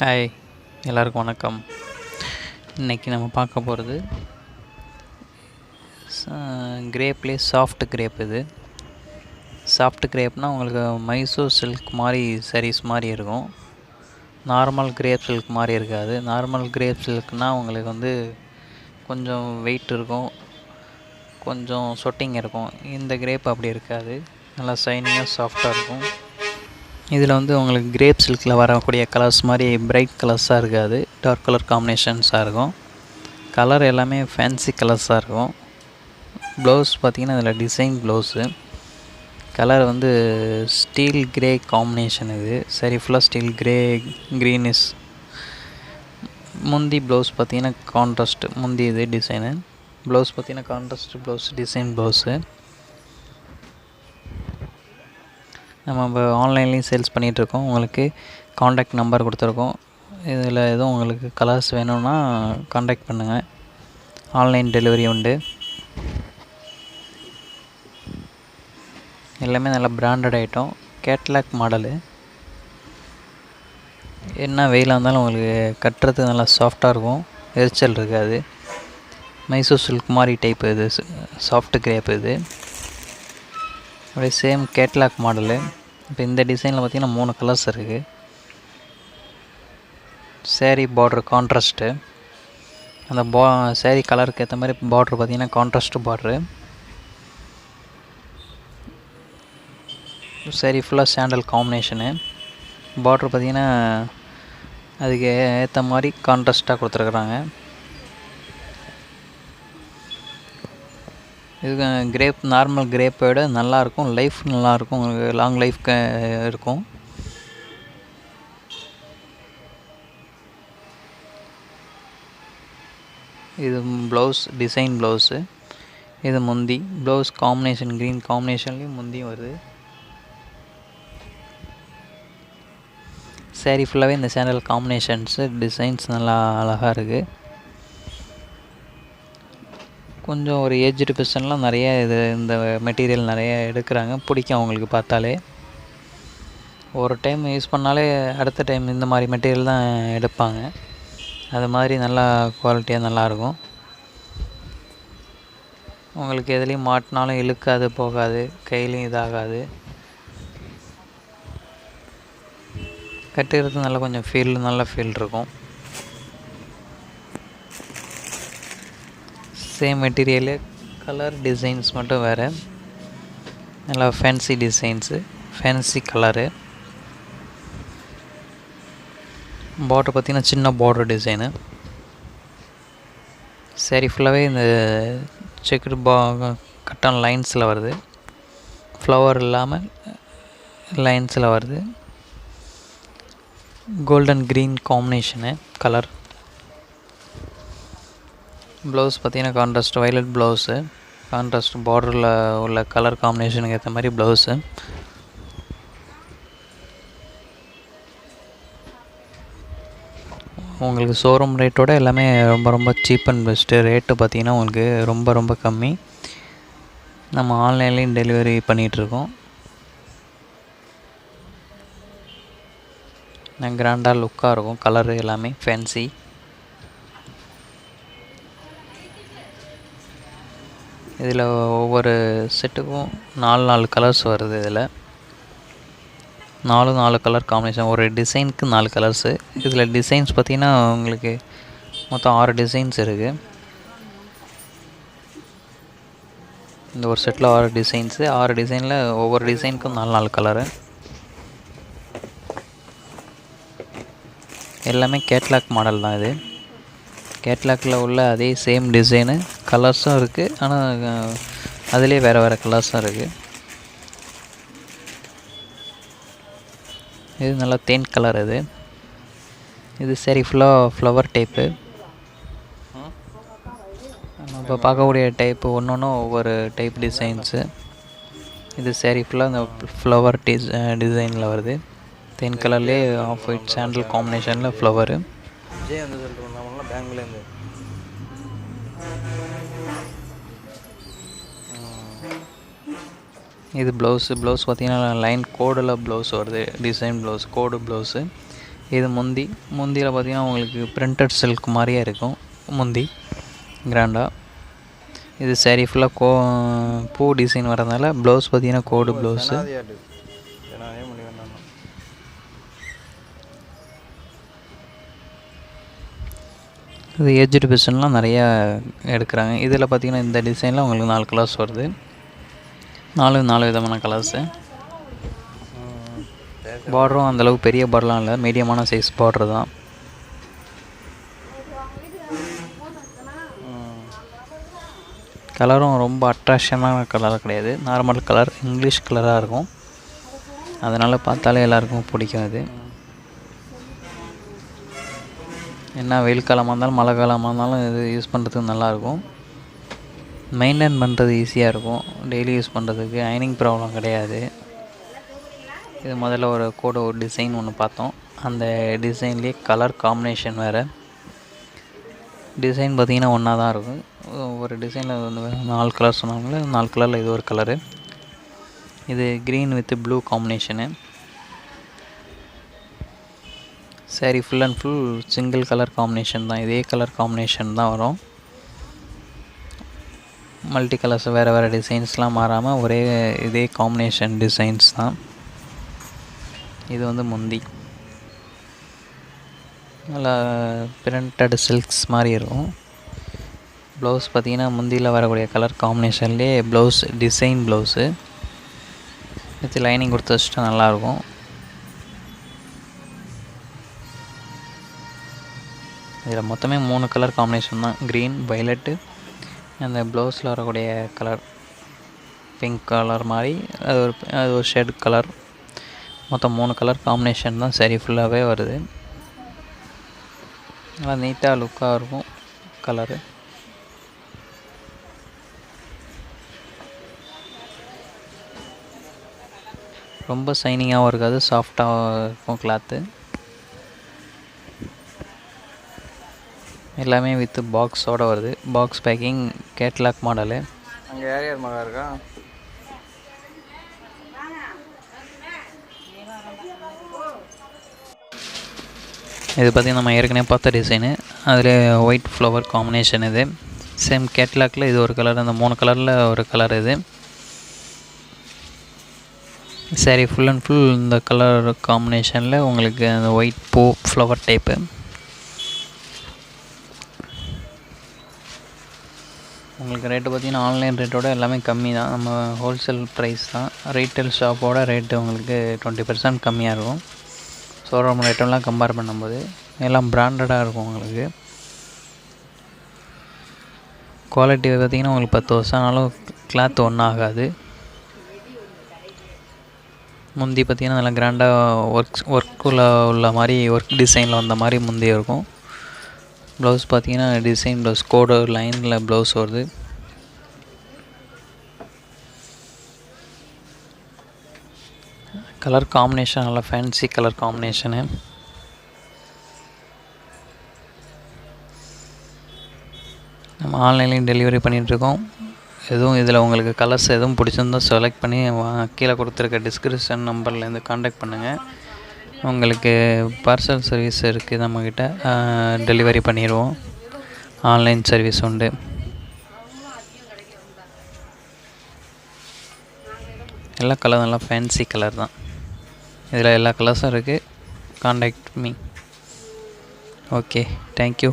Hi, எல்லாருக்கும் வணக்கம். இன்றைக்கி நம்ம பார்க்க போகிறது கிரேப்லேயே சாஃப்ட் கிரேப். இது சாஃப்ட் கிரேப்னால் உங்களுக்கு மைசூர் சில்க் மாதிரி சாரீஸ் மாதிரி இருக்கும். நார்மல் கிரேப் சில்க் மாதிரி இருக்காது. நார்மல் கிரேப் சில்க்னால் உங்களுக்கு கொஞ்சம் வெயிட் இருக்கும், கொஞ்சம் சொட்டிங் இருக்கும். இந்த கிரேப் அப்படி இருக்காது, நல்லா ஷைனிங்காக சாஃப்டாக இருக்கும். இதில் உங்களுக்கு கிரேப் சில்கில் வரக்கூடிய கலர்ஸ் மாதிரி பிரைட் கலர்ஸாக இருக்காது, டார்க் கலர் காம்பினேஷன்ஸாக இருக்கும். கலர் எல்லாமே ஃபேன்சி கலர்ஸாக இருக்கும். ப்ளவுஸ் பார்த்திங்கன்னா இதில் design blouse. Colour steel grey combination. இது சரி ஃபுல்லாக ஸ்டீல் கிரே க்ரீனிஷ். முந்தி ப்ளவுஸ் பார்த்திங்கன்னா கான்ட்ராஸ்ட் முந்தி. இது டிசைனு ப்ளவுஸ் பார்த்திங்கன்னா கான்ட்ராஸ்ட் ப்ளவுஸ், டிசைன் ப்ளவுஸு. நம்ம இப்போ ஆன்லைன்லேயும் சேல்ஸ் பண்ணிகிட்ருக்கோம். உங்களுக்கு காண்டாக்ட் நம்பர் கொடுத்துருக்கோம். இதில் எதுவும் உங்களுக்கு கலர்ஸ் வேணும்னா காண்டாக்ட் பண்ணுங்கள். ஆன்லைன் டெலிவரி உண்டு. எல்லாமே நல்ல பிராண்டட் ஐட்டம், கேட்லாக் மாடலு. என்ன வெயிலாக இருந்தாலும் உங்களுக்கு கட்டுறதுக்கு நல்லா சாஃப்டாக இருக்கும், எரிச்சல் இருக்காது. மைசூர் சில்க் மாதிரி டைப். இது சாஃப்ட் கிரேப். இது அப்படியே சேம் கேட்லாக் மாடலு. இப்போ இந்த டிசைனில் பார்த்திங்கன்னா 3 கலர்ஸ் இருக்குது. சேரீ பார்ட்ரு கான்ட்ராஸ்ட்டு. அந்த சேரீ கலருக்கு ஏற்ற மாதிரி பார்ட்ரு பார்த்திங்கன்னா கான்ட்ராஸ்ட் பார்ட்ரு. சேரீ ஃபுல்லாக சாண்டல் காம்பினேஷனு. பார்ட்ரு பார்த்திங்கன்னா அதுக்கு ஏற்ற மாதிரி கான்ட்ராஸ்ட்டாக கொடுத்துருக்குறாங்க. இது கிரேப் நார்மல் கிரேப்பை விட நல்லாயிருக்கும், லைஃப் நல்லாயிருக்கும், உங்களுக்கு லாங் லைஃப் இருக்கும். இது ப்ளவுஸ், டிசைன் ப்ளவுஸு. இது முந்தி. ப்ளவுஸ் காம்பினேஷன் க்ரீன் காம்பினேஷன்லேயும் முந்தியும் வருது. சேரீ ஃபுல்லாகவே இந்த சாண்டல் காம்பினேஷன்ஸு, டிசைன்ஸ் நல்லா அழகாக இருக்குது. கொஞ்சம் ஒரு ஏஜ்டு பர்சன்லாம் நிறைய இந்த மெட்டீரியல் நிறைய எடுக்கிறாங்க, பிடிக்கும் அவங்களுக்கு பார்த்தாலே. ஒரு டைம் யூஸ் பண்ணாலே அடுத்த டைம் இந்த மாதிரி மெட்டீரியல் தான் எடுப்பாங்க. அது மாதிரி நல்லா குவாலிட்டியாக நல்லாயிருக்கும். உங்களுக்கு எதுலேயும் மாட்டினாலும் இழுக்காது, போகாது, கையிலையும் இதாகாது. கட்டுறது நல்லா கொஞ்சம் நல்ல ஃபீல் இருக்கும். சேம் மெட்டீரியலு, கலர் டிசைன்ஸ் மட்டும் வேறு. நல்லா fancy designs, fancy colour. Border பார்த்திங்கன்னா சின்ன பார்டர் டிசைனு. சரி ஃபுல்லாகவே இந்த செக்குடு கட்டன் லைன்ஸில் வருது, ஃப்ளவர் இல்லாமல் லைன்ஸில் வருது. Golden green combination colour. Blouse பார்த்திங்கன்னா கான்ட்ராஸ்ட் வயலட் ப்ளவுஸு. கான்ட்ராஸ்ட் பார்டரில் உள்ள கலர் காம்பினேஷனுக்கு ஏற்ற மாதிரி ப்ளவுஸு. உங்களுக்கு ஷோரூம் ரேட்டோட எல்லாமே ரொம்ப ரொம்ப சீப் அண்ட் பெஸ்ட்டு. ரேட்டு பார்த்திங்கன்னா உங்களுக்கு ரொம்ப ரொம்ப கம்மி. நம்ம ஆன்லைன்லேயும் டெலிவரி பண்ணிகிட்ருக்கோம். கிராண்டாக லுக்காக இருக்கும். கலரு எல்லாமே ஃபேன்சி. இதில் ஒவ்வொரு செட்டுக்கும் 4 கலர்ஸ் வருது. இதில் 4 கலர் காம்பினேஷன். ஒரு டிசைனுக்கு 4 கலர்ஸு. இதில் டிசைன்ஸ் பார்த்திங்கன்னா உங்களுக்கு மொத்தம் 6 டிசைன்ஸ் இருக்குது. இந்த ஒரு செட்டில் 6 டிசைன்ஸு. 6 டிசைனில் ஒவ்வொரு டிசைனுக்கும் 4 கலரு. எல்லாமே கேட்லாக் மாடல் தான். இது கேட்லாக்கில் உள்ள அதே சேம் டிசைனு, கலர்ஸும் இருக்குது. ஆனால் அதிலே வேறு வேறு கலர்ஸும் இருக்குது. இது நல்லா தேன் கலர். இது சரி ஃபுல்லாக ஃப்ளவர் டைப்பு. நம்ம இப்போ பார்க்கக்கூடிய டைப்பு ஒன்று ஒவ்வொரு டைப் டிசைன்ஸு. இது சரி ஃபுல்லாக இந்த ஃப்ளவர் டிசைனில் வருது. தேன் கலர்லேயே ஆஃப் ஒயிட் சாண்டல் காம்பினேஷனில் ஃப்ளவரு. பேங்க்லேருந்து இது ப்ளவுஸ் பார்த்திங்கன்னா லைன் கோடில் ப்ளவுஸ் வருது. டிசைன் ப்ளவுஸ், கோடு ப்ளவுஸு. இது முந்தியில் பார்த்திங்கன்னா உங்களுக்கு பிரிண்டட் சில்க் மாதிரியே இருக்கும் முந்தி கிராண்டாக. இது சாரி ஃபுல்லாக பூ டிசைன் வரதுனால ப்ளவுஸ் பார்த்திங்கன்னா கோடு ப்ளவுஸு. இது ஏஜ்டு பர்சன்லாம் நிறையா எடுக்கிறாங்க. இதில் பார்த்திங்கன்னா இந்த டிசைனில் உங்களுக்கு 4 கலர்ஸ் வருது. 4 விதமான கலர்ஸு. பார்டரும் அந்தளவுக்கு பெரிய பார்டர்லாம் இல்லை, மீடியமான சைஸ் பார்டர் தான். கலரும் ரொம்ப அட்ராக்ஷனான கலராக கிடையாது, நார்மல் கலர், இங்கிலீஷ் கலராக இருக்கும். அதனால் பார்த்தாலே எல்லாருக்கும் பிடிக்கும். இது என்ன வெயில் காலமாக இருந்தாலும் மழை காலமாக இருந்தாலும் இது யூஸ் பண்ணுறதுக்கு நல்லாயிருக்கும். மெயின்டைன் பண்ணுறது ஈஸியாக இருக்கும், டெய்லி யூஸ் பண்ணுறதுக்கு. அயனிங் ப்ராப்ளம் கிடையாது. இது முதல்ல ஒரு டிசைன் ஒன்று பார்த்தோம். அந்த டிசைன்லேயே கலர் காம்பினேஷன் வேறு. டிசைன் பார்த்திங்கன்னா ஒன்றா தான் இருக்கும். ஒரு டிசைனில் வந்து 4 கலர் சொன்னாங்களே, 4 கலரில் இது ஒரு கலரு. இது green with blue combination. Sorry full and full single colour combination தான். இதே கலர் காம்பினேஷன் தான் வரும். மல்டி கலர்ஸ் வேறு டிசைன்ஸ்லாம் மாறாமல் ஒரே இதே காம்பினேஷன் டிசைன்ஸ் தான். இது வந்து முந்தி நல்லா பிரிண்டட் சில்க்ஸ் மாதிரி இருக்கும். ப்ளவுஸ் பார்த்திங்கன்னா முந்தியில் வரக்கூடிய கலர் காம்பினேஷன்லேயே blouse design blouse with lining கொடுத்து வச்சுட்டா நல்லாயிருக்கும். இதில் மொத்தமே 3 கலர் காம்பினேஷன் தான். க்ரீன், வயலட்டு, அந்த ப்ளவுஸில் வரக்கூடிய கலர் பிங்க் கலர் மாதிரி அது ஒரு ஷேட் கலர். மொத்தம் 3 கலர் காம்பினேஷன் தான் சரி ஃபுல்லாகவே வருது. நல்லா நீட்டாக லுக்காக இருக்கும் கலரு. ரொம்ப ஷைனிங்காகவும் இருக்காது, சாஃப்டாக இருக்கும் கிளாத்து. எல்லாமே வித் பாக்ஸோடு வருது. Box packing, catalogue model. அங்கே யார் யார் மகா இருக்கா? இது பார்த்திங்கன்னா நம்ம ஏற்கனவே பார்த்த டிசைனு. அதில் ஒயிட் ஃப்ளவர் காம்பினேஷன். இது சேம் கேட்லாக்கில் இது ஒரு கலர், அந்த 3 கலரில் ஒரு கலர். இது சரி ஃபுல் அண்ட் ஃபுல் இந்த கலர் காம்பினேஷனில் உங்களுக்கு அந்த ஒயிட் பூ ஃப்ளவர் டைப்பு. உங்களுக்கு ரேட்டு பார்த்திங்கன்னா ஆன்லைன் ரேட்டோட எல்லாமே கம்மி தான். நம்ம ஹோல்சேல் ப்ரைஸ் தான். ரீட்டைல் ஷாப்போட ரேட்டு உங்களுக்கு 20% கம்மியாக இருக்கும். ஷோரூம் ரேட்டெல்லாம் கம்பேர் பண்ணும்போது எல்லாம் பிராண்டடாக இருக்கும். உங்களுக்கு குவாலிட்டி பார்த்திங்கன்னா உங்களுக்கு 10 வருஷம் ஆனாலும் கிளாத் ஒன்றும் ஆகாது. முந்தி பார்த்திங்கன்னா நல்லா கிராண்டாக ஒர்க்கில் உள்ள மாதிரி ஒர்க் டிசைனில் வந்த மாதிரி முந்தி இருக்கும். ப்ளவுஸ் பார்த்திங்கன்னா டிசைன் ப்ளவுஸ், கோடு லைனில் ப்ளவுஸ் வருது. கலர் காம்பினேஷன் நல்லா ஃபேன்சி கலர் காம்பினேஷனு. நம்ம ஆன்லைன்லேயும் டெலிவரி பண்ணிகிட்ருக்கோம். எதுவும் இதில் உங்களுக்கு கலர்ஸ் எதுவும் பிடிச்சிருந்தோ செலக்ட் பண்ணி கீழே கொடுத்துருக்க டிஸ்கிரிப்ஷன் நம்பர்லேருந்து காண்டாக்ட் பண்ணுங்கள். உங்களுக்கு பார்சல் சர்வீஸ் இருக்குது நம்மக்கிட்ட, டெலிவரி பண்ணிடுவோம். ஆன்லைன் சர்வீஸ் உண்டு. எல்லா கலர் நல்லா ஃபேன்சி கலர் தான். இதில் எல்லா கலர்ஸும் இருக்குது. Contact me. Okay, thank you.